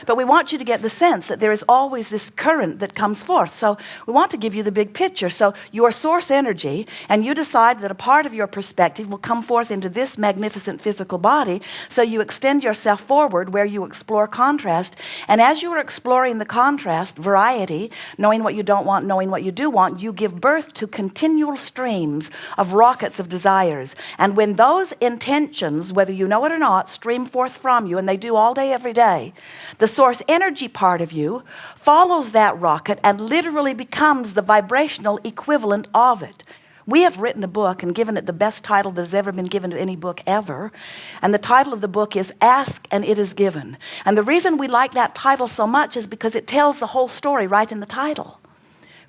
But we want you to get the sense that there is always this current that comes forth. So we want to give you the big picture. So your source energy, and you decide that a part of your perspective will come forth into this magnificent physical body. So you extend yourself forward where you explore contrast. And as you are exploring the contrast, variety, knowing what you don't want, knowing what you do want, you give birth to continual streams of rockets of desires. And when those intentions, whether you know it or not, stream forth from you, and they do all day, every day, the source energy part of you follows that rocket and literally becomes the vibrational equivalent of it. We have written a book and given it the best title that has ever been given to any book ever. And the title of the book is Ask and It Is Given. And the reason we like that title so much is because it tells the whole story right in the title.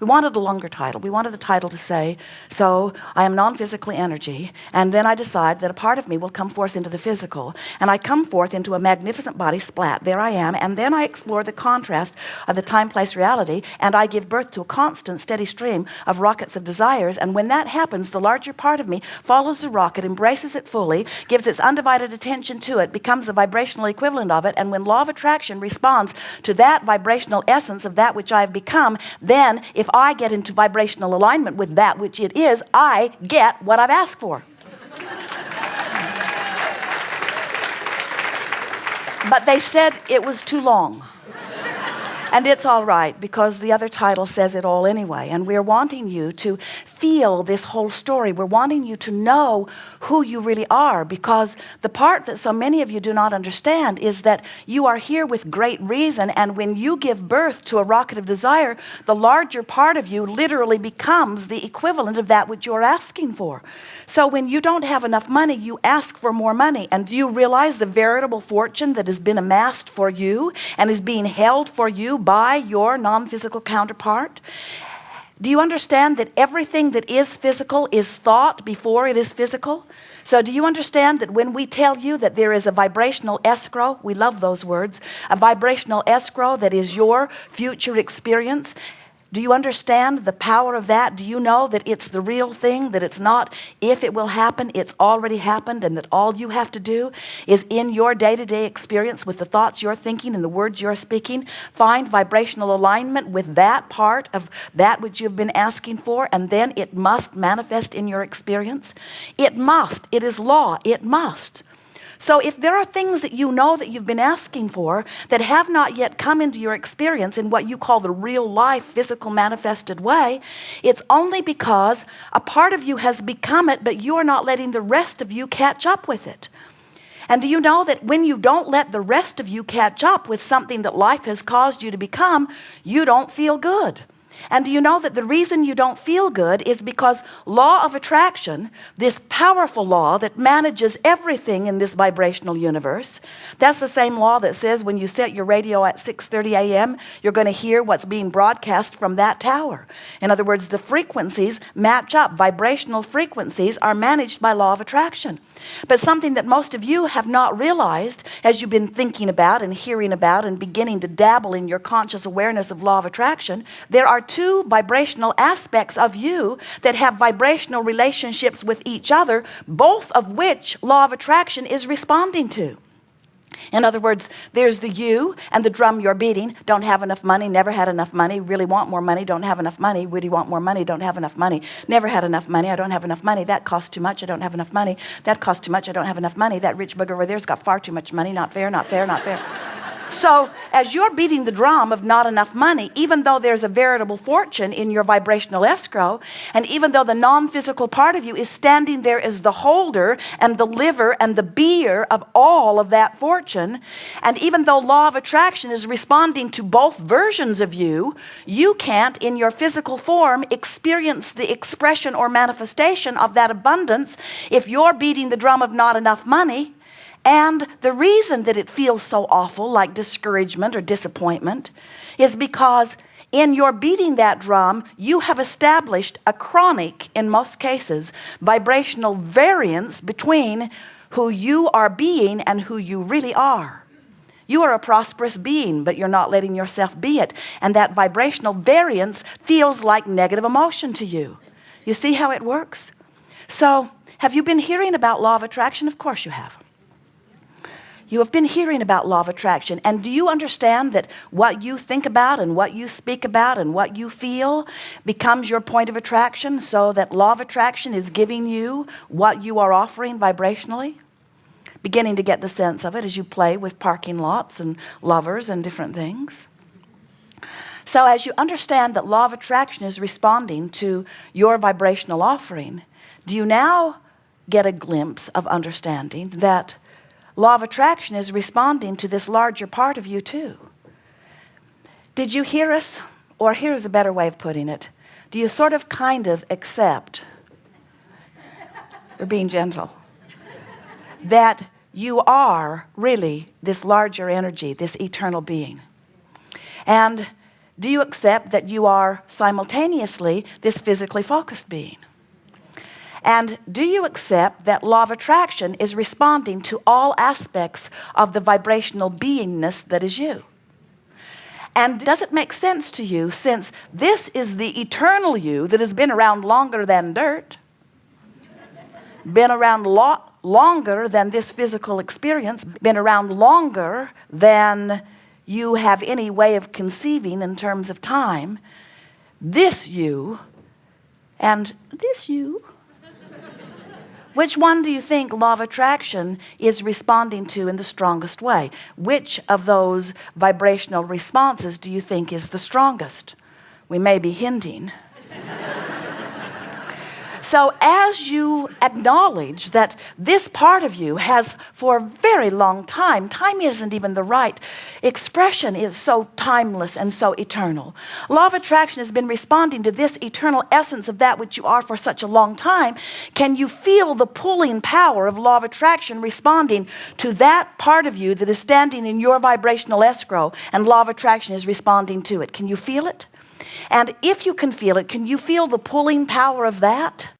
We wanted a longer title. We wanted the title to say, so I am non-physically energy, and then I decide that a part of me will come forth into the physical, and I come forth into a magnificent body, splat, there I am, and then I explore the contrast of the time, place, reality, and I give birth to a constant, steady stream of rockets of desires, and when that happens, the larger part of me follows the rocket, embraces it fully, gives its undivided attention to it, becomes a vibrational equivalent of it, and when law of attraction responds to that vibrational essence of that which I have become, then if I get into vibrational alignment with that which it is, I get what I've asked for. But they said it was too long. And it's all right, because the other title says it all anyway. And we're wanting you to feel this whole story. We're wanting you to know who you really are, because the part that so many of you do not understand is that you are here with great reason, and when you give birth to a rocket of desire, the larger part of you literally becomes the equivalent of that which you're asking for. So when you don't have enough money, you ask for more money, and do you realize the veritable fortune that has been amassed for you and is being held for you by your non-physical counterpart? Do you understand that everything that is physical is thought before it is physical? So do you understand that when we tell you that there is a vibrational escrow, we love those words, a vibrational escrow that is your future experience? Do you understand the power of that? Do you know that it's the real thing, that it's not if it will happen, it's already happened, and that all you have to do is in your day-to-day experience with the thoughts you're thinking and the words you're speaking, find vibrational alignment with that part of that which you've been asking for, and then it must manifest in your experience? It must. It is law. It must. So if there are things that you know that you've been asking for that have not yet come into your experience in what you call the real life, physical manifested way, it's only because a part of you has become it, but you are not letting the rest of you catch up with it. And do you know that when you don't let the rest of you catch up with something that life has caused you to become, you don't feel good? And do you know that the reason you don't feel good is because law of attraction, this powerful law that manages everything in this vibrational universe, that's the same law that says when you set your radio at 6:30 a.m., you're going to hear what's being broadcast from that tower. In other words, the frequencies match up. Vibrational frequencies are managed by law of attraction. But something that most of you have not realized as you've been thinking about and hearing about and beginning to dabble in your conscious awareness of law of attraction, there are two vibrational aspects of you that have vibrational relationships with each other, both of which law of attraction is responding to. In other words, there's the you and the drum you're beating. Don't have enough money, never had enough money, really want more money, don't have enough money, really want more money, don't have enough money, never had enough money, I don't have enough money, that costs too much, I don't have enough money, that costs too much, I don't have enough money, that rich bugger over there's got far too much money, not fair, not fair, not fair. So as you're beating the drum of not enough money, even though there's a veritable fortune in your vibrational escrow, and even though the non-physical part of you is standing there as the holder and the liver and the beer of all of that fortune, and even though law of attraction is responding to both versions of you, you can't in your physical form experience the expression or manifestation of that abundance if you're beating the drum of not enough money. And the reason that it feels so awful, like discouragement or disappointment, is because in your beating that drum, you have established a chronic, in most cases, vibrational variance between who you are being and who you really are. You are a prosperous being, but you're not letting yourself be it. And that vibrational variance feels like negative emotion to you. You see how it works? So, have you been hearing about law of attraction? Of course you have. You have been hearing about law of attraction, and do you understand that what you think about and what you speak about and what you feel becomes your point of attraction, so that law of attraction is giving you what you are offering vibrationally? Beginning to get the sense of it as you play with parking lots and lovers and different things. So as you understand that law of attraction is responding to your vibrational offering, do you now get a glimpse of understanding that law of attraction is responding to this larger part of you too? Did you hear us? Or here's a better way of putting it. Do you sort of kind of accept, we're being gentle, that you are really this larger energy, this eternal being? And do you accept that you are simultaneously this physically focused being? And do you accept that law of attraction is responding to all aspects of the vibrational beingness that is you? And does it make sense to you, since this is the eternal you that has been around longer than dirt, been around longer than this physical experience, been around longer than you have any way of conceiving in terms of time, this you and this you, which one do you think law of attraction is responding to in the strongest way? Which of those vibrational responses do you think is the strongest? We may be hinting. So as you acknowledge that this part of you has for a very long time isn't even the right expression, is so timeless and so eternal. Law of attraction has been responding to this eternal essence of that which you are for such a long time. Can you feel the pulling power of law of attraction responding to that part of you that is standing in your vibrational escrow, and law of attraction is responding to it? Can you feel it? And if you can feel it, can you feel the pulling power of that?